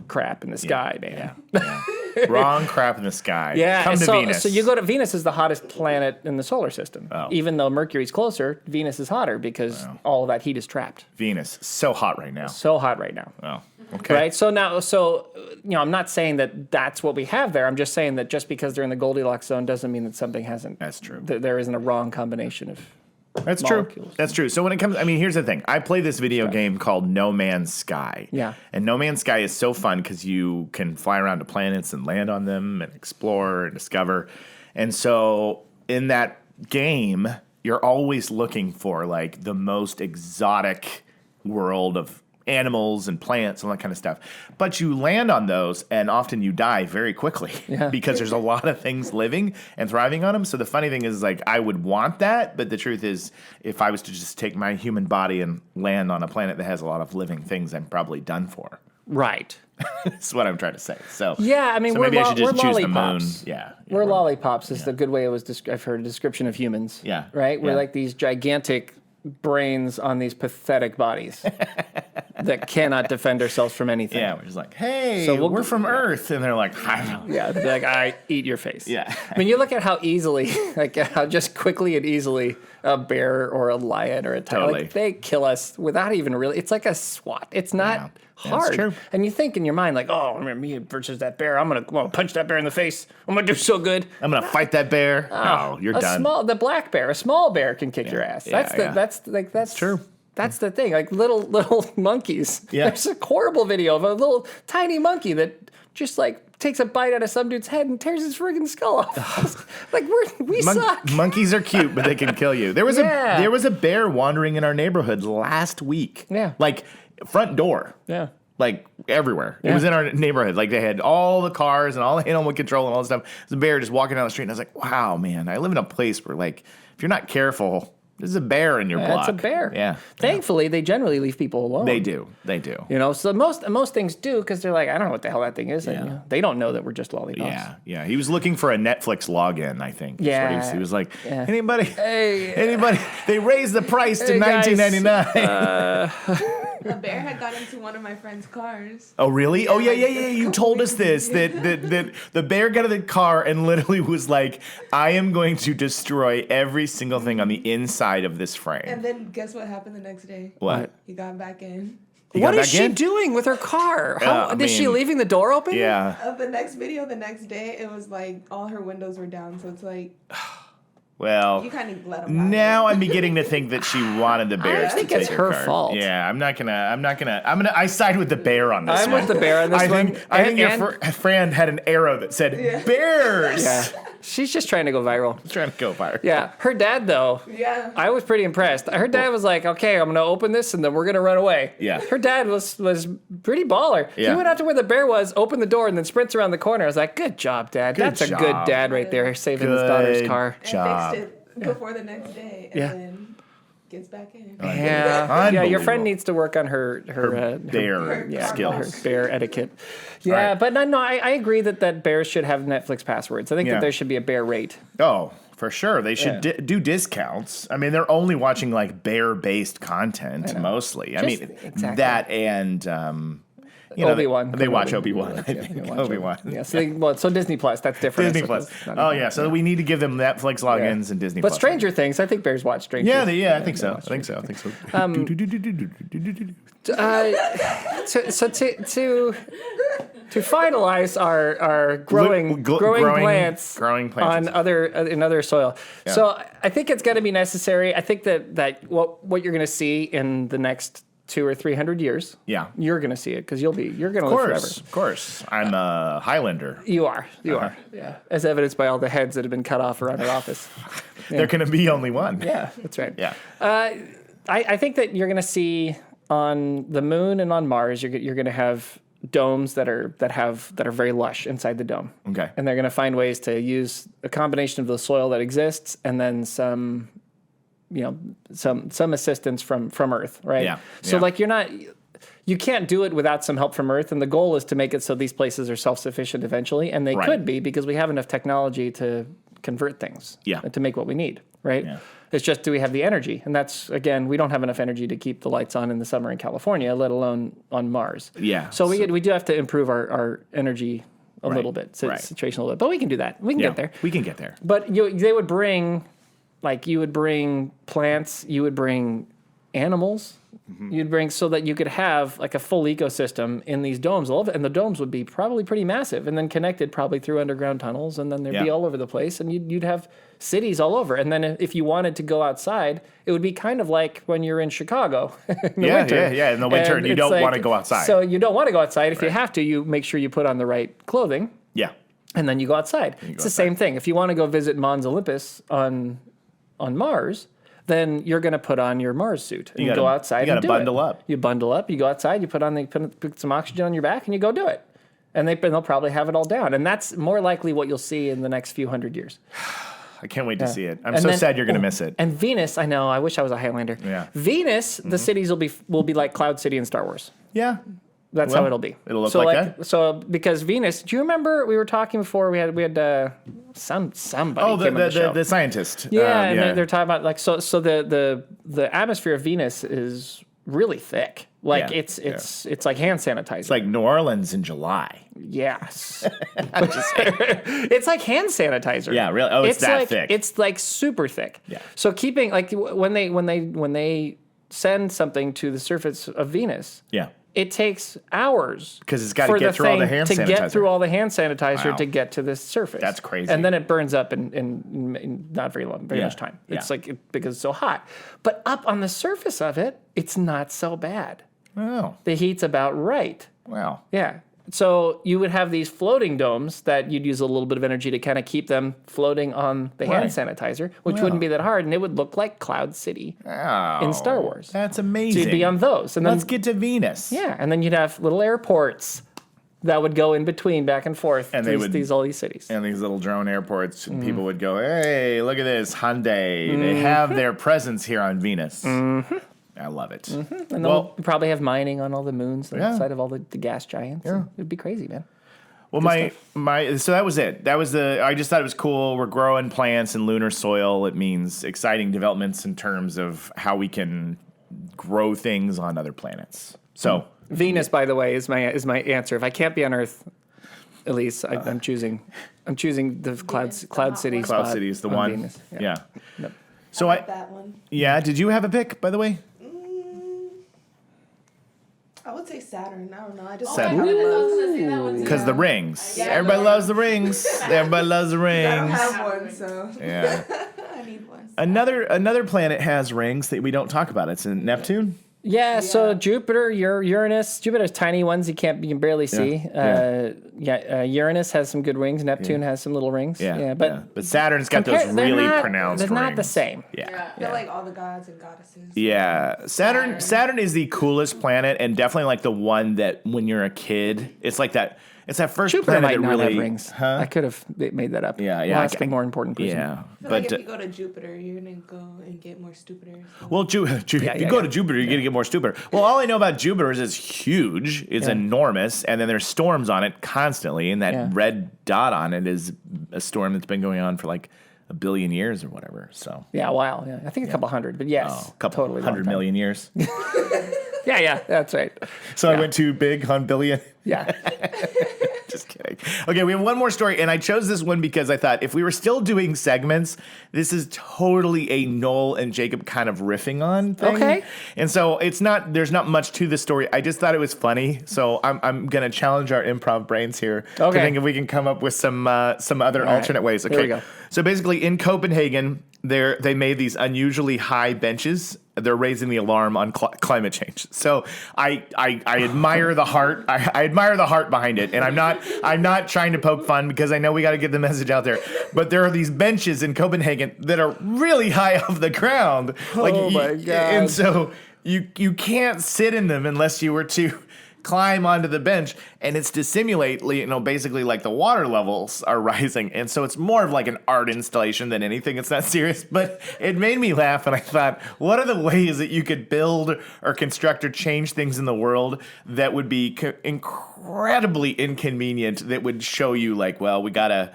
crap in the sky, man. Yeah. Wrong crap in the sky. Yeah, Come to Venus. So you go to Venus is the hottest planet in the solar system. Oh. Even though Mercury's closer, Venus is hotter because all of that heat is trapped. Venus, so hot right now. So hot right now. Oh, okay. Right? So I'm not saying that that's what we have there. I'm just saying that just because they're in the Goldilocks zone doesn't mean that something hasn't. That's true. There isn't a wrong combination of. That's molecules. true. That's true. So when it comes, here's the thing. I play this video game called No Man's Sky. Yeah. And No Man's Sky is so fun because you can fly around to planets and land on them and explore and discover. And so in that game, you're always looking for like the most exotic world of animals and plants and all that kind of stuff. But you land on those and often you die very quickly because there's a lot of things living and thriving on them. So the funny thing is like I would want that, but the truth is if I was to just take my human body and land on a planet that has a lot of living things, I'm probably done for. Right. That's what I'm trying to say. So yeah, so we're maybe I should just choose lollipops. the moon. Yeah. We're lollipops is the good way it was. I've heard a description of humans. Yeah. Right. We're Yeah. like these gigantic brains on these pathetic bodies that cannot defend ourselves from anything. Yeah, we're just like, hey, So we're from Earth. And they're like, I don't know. Yeah, they're like, I eat your face. Yeah. I mean, you look at how easily, like how just quickly and easily a bear or a lion or a tiger, Totally. like they kill us without even really, it's like a swat. It's not Yeah, hard. that's true. And you think in your mind, like, oh, me versus that bear, I'm going to punch that bear in the face. I'm going to do so good. I'm going to fight that bear. Oh, you're done. The black bear, a small bear can kick your ass. Yeah, That's true. That's the thing. Like little monkeys. Yeah. There's a horrible video of a little tiny monkey that just like takes a bite out of some dude's head and tears his friggin' skull off. Like we suck. Monkeys are cute, but they can kill you. There was a bear wandering in our neighborhood last week. Yeah. Like front door. Yeah. Like everywhere. It Yeah. was in our neighborhood. Like they had all the cars and all the animal control and all this stuff. There's a bear just walking down the street and I was like, wow, man, I live in a place where like if you're not careful, there's a bear in your block. It's a bear. Yeah. Thankfully, they generally leave people alone. They do. You know, so most things do because they're like, I don't know what the hell that thing is. And, you know, they don't know that we're just lollipops. Yeah, yeah. He was looking for a Netflix login, I think. That's Yeah. what he was like, Yeah. anybody? They raised the price to Hey, guys. $19.99. A bear had got into one of my friend's cars. Oh, really? Oh, yeah. like, You told us this, that the bear got in the car and literally was like, I am going to destroy every single thing on the inside of this frame. And then guess what happened the next day? What? He got back in. He What got is back she in? doing with her car? I Is she mean, leaving the door open? Yeah. The next video, the next day, it was like all her windows were down. So it's like, Well, you kind of let them now I'm beginning to think that she wanted the bears I think to take it's her car. fault. Yeah, I side with the bear on this I'm one. with the bear on this one. I think And- your friend had an arrow that said bears. Yeah. She's just trying to go viral. Trying to go fire. Yeah. Her dad, though, Yeah. I was pretty impressed. Her dad was like, okay, I'm going to open this and then we're going to run away. Yeah. Her dad was pretty baller. Yeah. He went out to where the bear was, opened the door, and then sprints around the corner. I was like, good job, Dad. Good That's a job. good dad right there, saving his daughter's Good car. And job. fixed it before the next day. And Yeah. then gets back in. Yeah. Yeah, your Unbelievable. friend needs to work on her Bear yeah, skills. her bear etiquette. Yeah, right. but no, I agree that bears should have Netflix passwords. I think Yeah. that there should be a bear rate. Oh, for sure. They should Yeah. do discounts. I mean, they're only watching like bear-based content mostly. I mean, exactly. that and Obi-Wan. They watch Obi-Wan. I think Obi-Wan. Yeah, so Disney Plus, that's different. Disney Plus. Oh yeah, so we need to give them Netflix logins and Disney But Plus. Stranger Things, I think bears watch Stranger. Yeah, I think so. I think so. So to finalize our growing plants on in other soil. Yeah. So I think it's going to be necessary. I think that what you're going to see in the next 200 or 300 years. Yeah. You're going to see it because you're going to live forever. Of course. I'm a Highlander. You are. Yeah. As evidenced by all the heads that have been cut off around our office. There can be only one. Yeah, that's right. Yeah. I think that you're going to see on the moon and on Mars, you're going to have domes that are very lush inside the dome. Okay. And they're going to find ways to use a combination of the soil that exists and then some assistance from Earth, right? Yeah. So Yeah. like you can't do it without some help from Earth, and the goal is to make it so these places are self-sufficient eventually, and they Right. could be because we have enough technology to convert things, Yeah. and to make what we need, right? Yeah. It's just, do we have the energy? And that's, again, we don't have enough energy to keep the lights on in the summer in California, let alone on Mars. Yeah. So we do have to improve our energy a little bit, situation a little bit. But we can do that. We can get there. We can get there. But they would bring, like, you would bring plants, you would bring animals, you'd bring so that you could have like a full ecosystem in these domes. And the domes would be probably pretty massive and then connected probably through underground tunnels. And then they'd be all over the place. And you'd have cities all over. And then if you wanted to go outside, it would be kind of like when you're in Chicago in the winter. Yeah. In the winter, and you don't want to go outside. So you don't want to go outside. If you have to, you make sure you put on the right clothing. Yeah. And then you go outside. It's the same thing. If you want to go visit Mons Olympus on Mars, then you're going to put on your Mars suit and you go outside and do it. You got to bundle up. You bundle up, you go outside, you put some oxygen on your back and you go do it. And they'll probably have it all down. And that's more likely what you'll see in the next few hundred years. I can't wait to see it. I'm so sad you're going to miss it. And Venus, I know, I wish I was a Highlander. Yeah. Venus, the cities will be like Cloud City in Star Wars. Yeah. That's how it'll be. It'll look like that? So because Venus, do you remember we were talking before we had somebody came on the show. The scientist. Yeah, and they're talking about like so the atmosphere of Venus is really thick. Like it's like hand sanitizer. It's like New Orleans in July. Yes. It's like hand sanitizer. Yeah, really. Oh, it's that like, thick. It's like super thick. Yeah. So keeping like when they send something to the surface of Venus. Yeah. It takes hours because it's got to get through all the hand sanitizer. To get through all the hand sanitizer to get to this surface. That's crazy. And then it burns up in not very much time. It's because it's so hot. But up on the surface of it, it's not so bad. Oh. The heat's about right. Wow. Yeah. So you would have these floating domes that you'd use a little bit of energy to kind of keep them floating on the hand sanitizer, which wouldn't be that hard, and it would look like Cloud City in Star Wars. That's amazing. So you'd be on those. And then, let's get to Venus. Yeah, and then you'd have little airports that would go in between, back and forth, and all these cities. And these little drone airports, and people would go, hey, look at this, Hyundai. They have their presence here on Venus. Mm-hmm. I love it. Mm-hmm. And then we'll probably have mining on all the moons inside of all the gas giants. Yeah. It'd be crazy, man. Well, so that was it. I just thought it was cool. We're growing plants in lunar soil. It means exciting developments in terms of how we can grow things on other planets. So Venus, by the way, is my answer. If I can't be on Earth, Elise, I'm choosing the Cloud City. Cloud City is the one. Venus. Yeah. Yep. So I like that one. Yeah. Did you have a pick, by the way? I would say Saturn. I don't know. I just Saturn. Because the rings. Yeah, everybody loves the rings. Everybody loves the rings. I don't have one, so yeah. I need one. Another planet has rings that we don't talk about. It's in Neptune. Yeah, so Jupiter, Uranus. Jupiter's tiny ones you can barely see. Uranus has some good rings. Neptune has some little rings. But Saturn's got those really pronounced rings. They're not the same. They're like all the gods and goddesses. Yeah, Saturn is the coolest planet, and definitely like the one that when you're a kid, it's like that. It's that first Jupiter planet might that not really. have rings. Huh? I could have made that up. Yeah. I'll ask a more important person. Yeah, I feel like if you go to Jupiter, you're gonna go and get more stupider. Well, if you go to Jupiter, you're gonna get more stupider. Well, all I know about Jupiter is it's huge, it's enormous, and then there's storms on it constantly, and that red dot on it is a storm that's been going on for like a billion years or whatever. So a while. Yeah, I think a couple hundred, but yes, a couple totally 100 million years. Yeah, that's right. So I went too big on billion. Yeah. Just kidding. Okay, we have one more story, and I chose this one because I thought if we were still doing segments, this is totally a Noel and Jacob kind of riffing on thing. Okay. And so there's not much to the story. I just thought it was funny, so I'm gonna challenge our improv brains here to think if we can come up with some other alternate ways. Okay. Here we go. So basically, in Copenhagen, they made these unusually high benches. They're raising the alarm on climate change. So I admire the heart. I admire the heart behind it, and I'm not trying to poke fun because I know we got to get the message out there. But there are these benches in Copenhagen that are really high off the ground. Oh my God! And so you can't sit in them unless you were to climb onto the bench, and it's to simulate, basically like the water levels are rising, and so it's more of like an art installation than anything. It's not serious, but it made me laugh, and I thought, what are the ways that you could build or construct or change things in the world that would be incredibly inconvenient, that would show you like, well, we gotta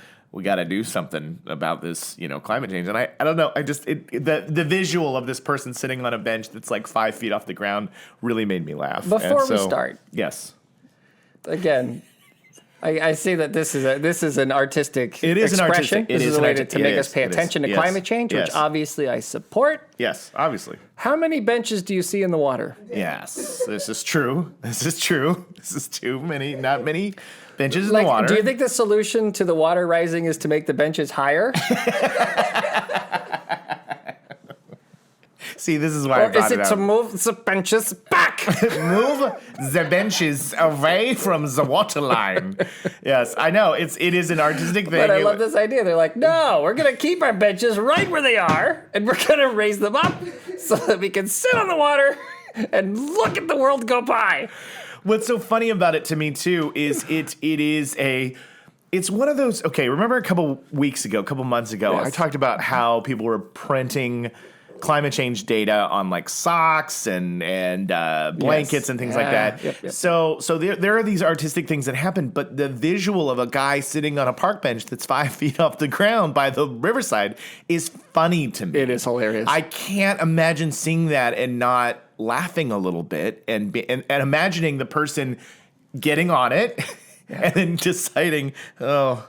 do something about this, climate change. And I don't know. The visual of this person sitting on a bench that's like 5 feet off the ground really made me laugh. Before we start. Yes. Again, I see that this is an artistic It is an expression. artistic. It this is is a an way arti- to it make is, us pay it is. attention to Yes. climate change, which Yes. obviously I support. Yes, obviously. How many benches do you see in the water? Yes, this is true. This is true. This is too many, not many benches in the water. Do you think the solution to the water rising is to make the benches higher? See, this is why I Or brought is it it to up. move the benches back? Move the benches away from the water line. Yes, I know. It is an artistic thing. But I love this idea. They're like, no, we're going to keep our benches right where they are, and we're going to raise them up so that we can sit on the water and look at the world go by. What's so funny about it to me too is it's one of those. Okay, remember a couple months ago, Yes. I talked about how people were printing climate change data on like socks and blankets Yes. and things Yeah. like that. Yep. So there are these artistic things that happen, but the visual of a guy sitting on a park bench that's 5 feet off the ground by the riverside is funny to me. It is hilarious. I can't imagine seeing that and not laughing a little bit and imagining the person getting on it and then deciding, oh,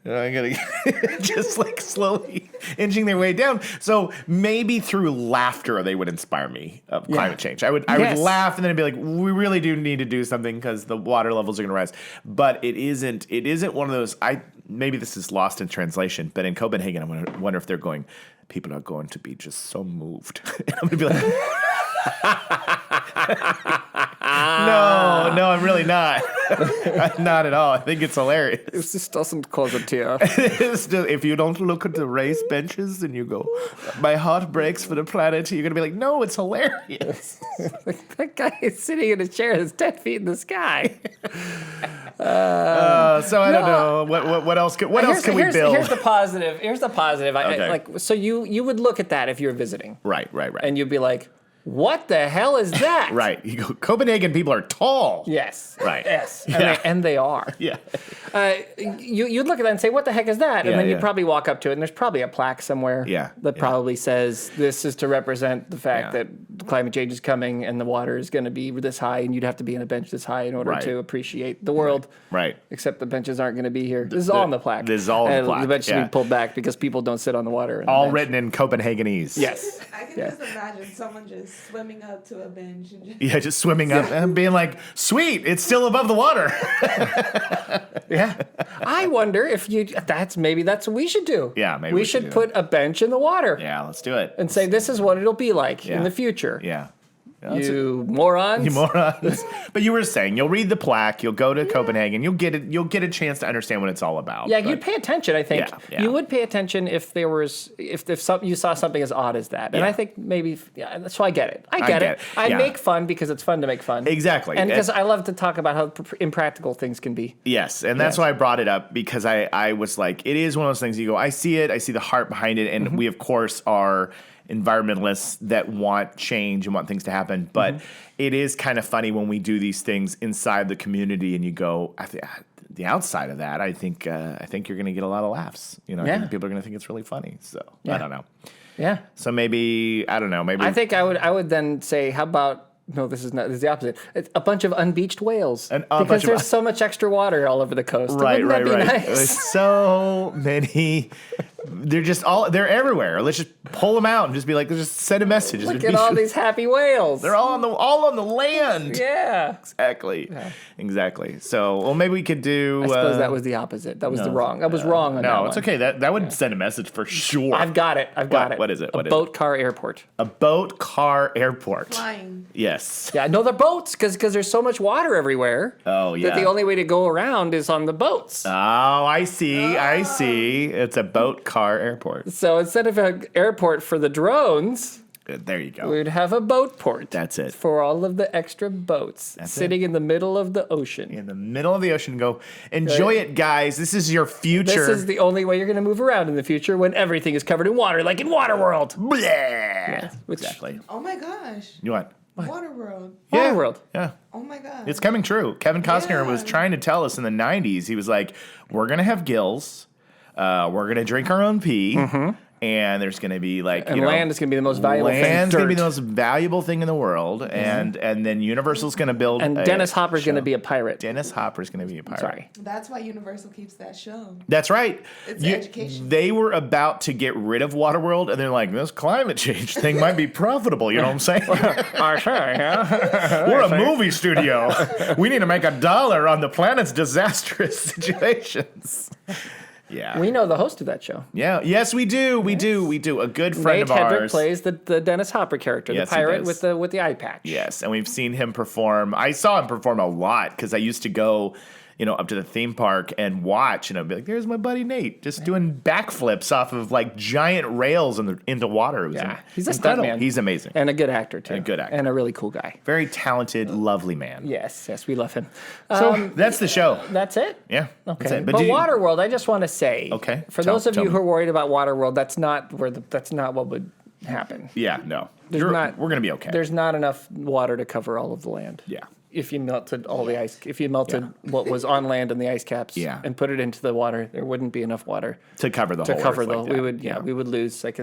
I gotta just like slowly inching their way down. So maybe through laughter they would inspire me of climate change. I would laugh and then I'd be like, we really do need to do something because the water levels are gonna rise. But it isn't one of those. Maybe this is lost in translation, but in Copenhagen, I wonder if they're going. People are going to be just so moved. And I'm gonna be like. No, I'm really not. Not at all. I think it's hilarious. This doesn't cause a tear. If you don't look at the raised benches and you go, my heart breaks for the planet, you're going to be like, no, it's hilarious. That guy is sitting in a chair that's 10 feet in the sky. So I don't know. What else can we build? Here's the positive. Okay. So you would look at that if you're visiting. Right. And you'd be like, what the hell is that? Right. You go, Copenhagen people are tall. Yes. Right. Yes. Yeah. And they are. Yeah. You'd look at that and say, what the heck is that? And Yeah, then yeah. you'd probably walk up to it, and there's probably a plaque somewhere that probably says, this is to represent the fact that climate change is coming and the water is going to be this high, and you'd have to be on a bench this high in order to appreciate the world. Right. Except the benches aren't going to be here. This is all on the plaque. This is all on the plaque, The bench should yeah. be pulled back because people don't sit on the water. All written in Copenhagenese. Yes. I can just imagine someone just swimming up to a bench and just Yeah, just swimming up and being like, sweet, it's still above the water. Yeah. I wonder if that's what we should do. Yeah, maybe we we should should do put a bench in the water Yeah, let's do it. and say this is what it'll be like in Yeah. the future. Yeah. You morons. You morons. But you were saying you'll read the plaque, you'll go to Copenhagen, you'll get a chance to understand what it's all about. Yeah, But- you'd pay attention. I think Yeah. you would pay attention if there was if you saw something as odd as that. And Yeah. I think maybe so. I get it. I get it. I Yeah. make fun because it's fun to make fun. Exactly. And because I love to talk about how impractical things can be. Yes, and that's why I brought it up because I was like, it is one of those things you go, I see it, I see the heart behind it, and we of course are environmentalists that want change and want things to happen, but it is kind of funny when we do these things inside the community and you go, the outside of that, I think you're going to get a lot of laughs. I think people are going to think it's really funny. So I don't know. Yeah. So maybe I don't know. Maybe I think I would then say, how about no? This is the opposite. It's a bunch of unbeached whales because there's so much extra water all over the coast. Right. Wouldn't that be nice? There's so many. They're everywhere. Let's just pull them out and just be like, just send a message. Look at all these happy whales. They're all on the land. Yeah. Exactly. So, well, maybe we could do. I suppose that was the opposite. That was wrong. That was wrong on that No, one. it's okay. That would send a message for sure. I've got it. What is it? A boat car airport. A boat car airport. flying. Yes. Yeah, no, they're boats because there's so much water everywhere. Oh, yeah. That the only way to go around is on the boats. Oh, I see. I see. It's a boat car airport. So instead of an airport for the drones, Good. There you go. we'd have a boat port. That's it. For all of the extra boats sitting in the middle of the ocean. In the middle of the ocean, go enjoy it, guys. This is your future. This is the only way you're going to move around in the future when everything is covered in water, like in Waterworld. Bleh. Which- Exactly. Oh my gosh. You want? Waterworld. Waterworld. Yeah. Oh my god. It's coming true. Kevin Costner was trying to tell us in the 90s. He was like, we're going to have gills. We're going to drink our own pee. and there's going to be like and land is going to be the most valuable thing. Land's going to be the most valuable thing in the world, and then Universal's going to build. And Dennis Hopper's going to be a pirate. Dennis Hopper's going to be a pirate. Sorry. That's why Universal keeps that show. That's right. It's education. They were about to get rid of Waterworld, and they're like, this climate change thing might be profitable. You know what I'm saying? We're a movie studio. We need to make $1 on the planet's disastrous situations. Yeah. We know the host of that show. Yeah. Yes, we do. We do. A good friend Nate of Hedrick ours plays the Dennis Hopper character, Yes, the he pirate does. with the eye patch. Yes, and we've seen him perform. I saw him perform a lot because I used to go, up to the theme park and watch, and I'd be like, "There's my buddy Nate, just doing backflips off of like giant rails into water." It was He's a incredible. stuntman. He's amazing. And a good actor, too. And a good actor. And a really cool guy. Very talented, lovely man. Yes, we love him. So that's the show. That's it? Yeah. Okay. That's it. But did you- Wwaterworld, I just want to say, Okay, for tell- those of tell you me. who are worried about Wwaterworld, that's not what would happen. Yeah. No. not- We're gonna be okay. There's not enough water to cover all of the land. Yeah. If you melted all the ice, if you melted what was on land in the ice caps and put it into the water, there wouldn't be enough water To cover the to whole cover Earth the. like we that. would we would lose like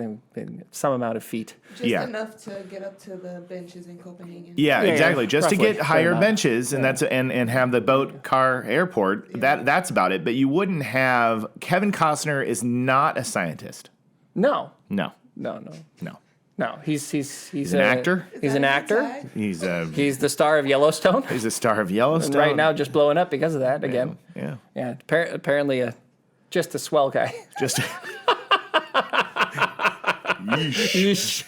some amount of feet. Just Yeah. enough to get up to the benches in Copenhagen. Yeah, Yeah, exactly. yeah, Just to roughly. get higher Fair benches, and that's and have the boat car airport. That's about it. But you wouldn't have. Kevin Costner is not a scientist. No, No, no. He's an actor? He's an actor. he's He's the star of Yellowstone. he's a star of And Yellowstone right now, just blowing up because of that again. Yeah, Yeah, apparently just a swell guy. just. Yeesh.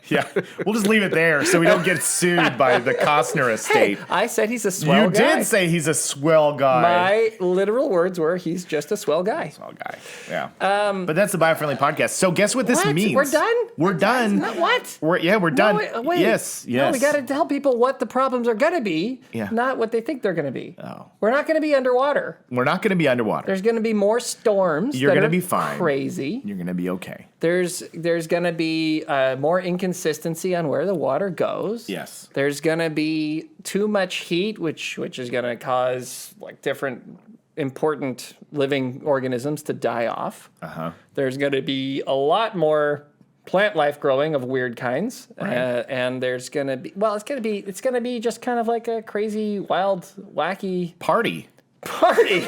Yeah, we'll just leave it there so we don't get sued by the Costner estate. I said he's a swell You guy. did say he's a swell guy. My literal words were he's just a swell guy. Swell guy. Yeah. But that's the Biofriendly Podcast. So guess what this What? means? We're done? We're done. What? We're done. Wait. Yes. No, we got to tell people what the problems are going to be, Yeah. not what they think they're going to be. Oh. We're not going to be underwater. We're not going to be underwater. There's going to be more storms. You're that gonna are be fine. Crazy. You're going to be okay. There's going to be more inconsistency on where the water goes. Yes. There's going to be too much heat, which is going to cause like different important living organisms to die off. Uh-huh. There's going to be a lot more plant life growing of weird kinds, and there's going to be it's going to be just kind of like a crazy, wild, wacky Party. party.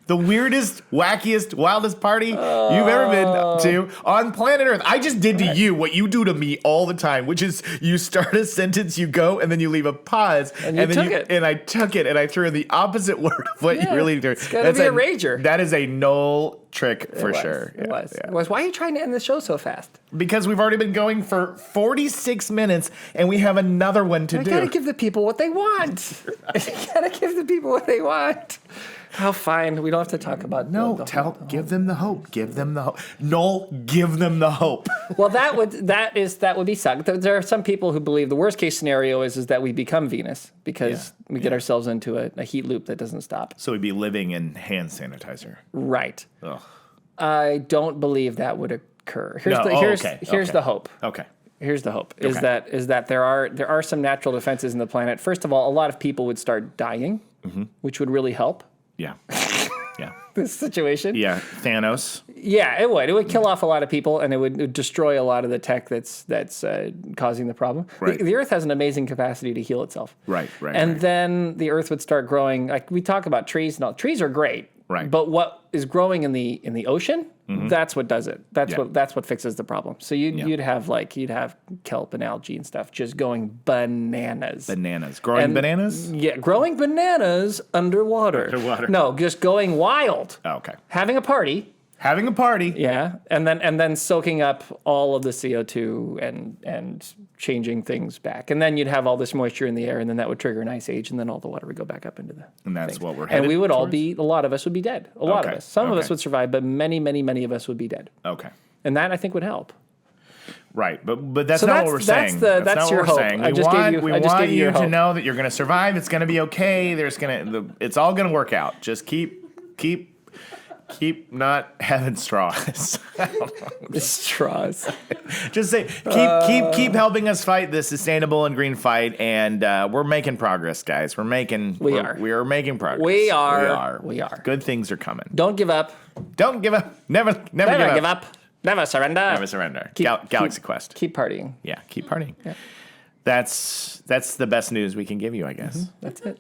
The weirdest, wackiest, wildest party you've ever been to on planet Earth. I just did to you what you do to me all the time, which is you start a sentence, you go, and then you leave a pause. And you then took it. And I took it, and I threw in the opposite word of what you really do. It's gotta be a rager. That is a null trick for sure. It Yeah, was. yeah. It was. Why are you trying to end the show so fast? Because we've already been going for 46 minutes, and we have another one to I do. gotta give the people what they want. I gotta give the people what they want. Oh, fine. We don't have to talk about Give them the hope. Give them the hope. No, give them the hope. Well, that would be suck. There are some people who believe the worst case scenario is that we become Venus because we get ourselves into a heat loop that doesn't stop. So we'd be living in hand sanitizer. Right. Ugh. I don't believe that would occur. Here's Okay. the hope. Okay. Here's the hope is Okay. that there are some natural defenses in the planet. First of all, a lot of people would start dying, which would really help Yeah. Yeah. this situation. Yeah. Thanos. Yeah, it would. It would kill off a lot of people, and it would destroy a lot of the tech that's causing the problem. Right. The Earth has an amazing capacity to heal itself. Right. And then the Earth would start growing. Like we talk about trees, and all. Trees are great. Right. But what is growing in the ocean? That's what does it. That's what fixes the problem. So you'd have kelp and algae and stuff just going bananas. Growing bananas? Yeah, growing bananas underwater. Underwater. No, just going wild. Oh, okay. Having a party. Having a party. Yeah, and then soaking up all of the CO2 and changing things back, and then you'd have all this moisture in the air, and then that would trigger an ice age, and then all the water would go back up into the. And that's things. what we're headed And we would all towards? be. A lot of us would be dead. A lot of Okay, us. Some of us okay. would survive, but many of us would be dead. Okay. And that I think would help. Right, but that's So not that's- what we're that's saying. that's not your what we're hope. saying. I just gave you- We I just want gave you your you to hope. know that you're going to survive. It's going to be okay. It's all going to work out. Just keep keep not having straws. Straws. Just say keep helping us fight the sustainable and green fight, and we're making progress, guys. We are making progress. We are. Good things are coming. Don't give up. Don't give up. Never give up. Never surrender. Never surrender. Galaxy Quest. Keep partying. Yeah, keep partying. Yeah. That's the best news we can give you, I guess. That's it.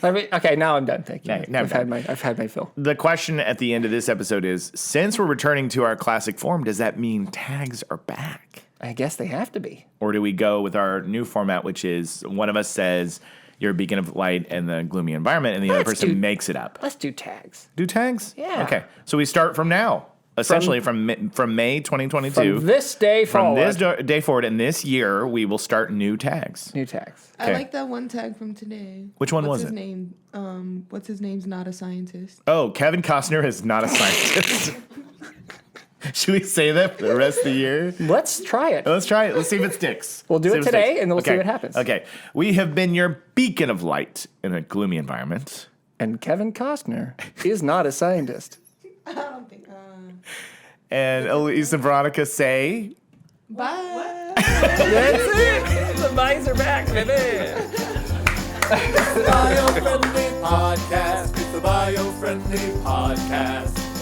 Okay, now I'm done. Thank you. Now I've had my fill. The question at the end of this episode is, since we're returning to our classic form, does that mean tags are back? I guess they have to be. Or do we go with our new format, which is one of us says you're a beacon of light in the gloomy environment, and the other person makes it up? Let's do tags. Do tags? Yeah. Okay. So we start from now. Essentially, from May 2022. From this day forward. From this day forward, and this year, we will start new tags. New tags. I Okay. like that one tag from today. Which one was What's it? his name? What's his name's not a scientist. Oh, Kevin Costner is not a scientist. Should we say that for the rest of the year? Let's try it. Let's try it. Let's see if it sticks. We'll do See it if today, sticks. and we'll see what happens. Okay. We have been your beacon of light in a gloomy environment. And Kevin Costner is not a scientist. I don't think. And Elise and Veronica say... Bye. That's it. The buys are back, baby. Biofriendly Podcast. It's the Biofriendly Podcast.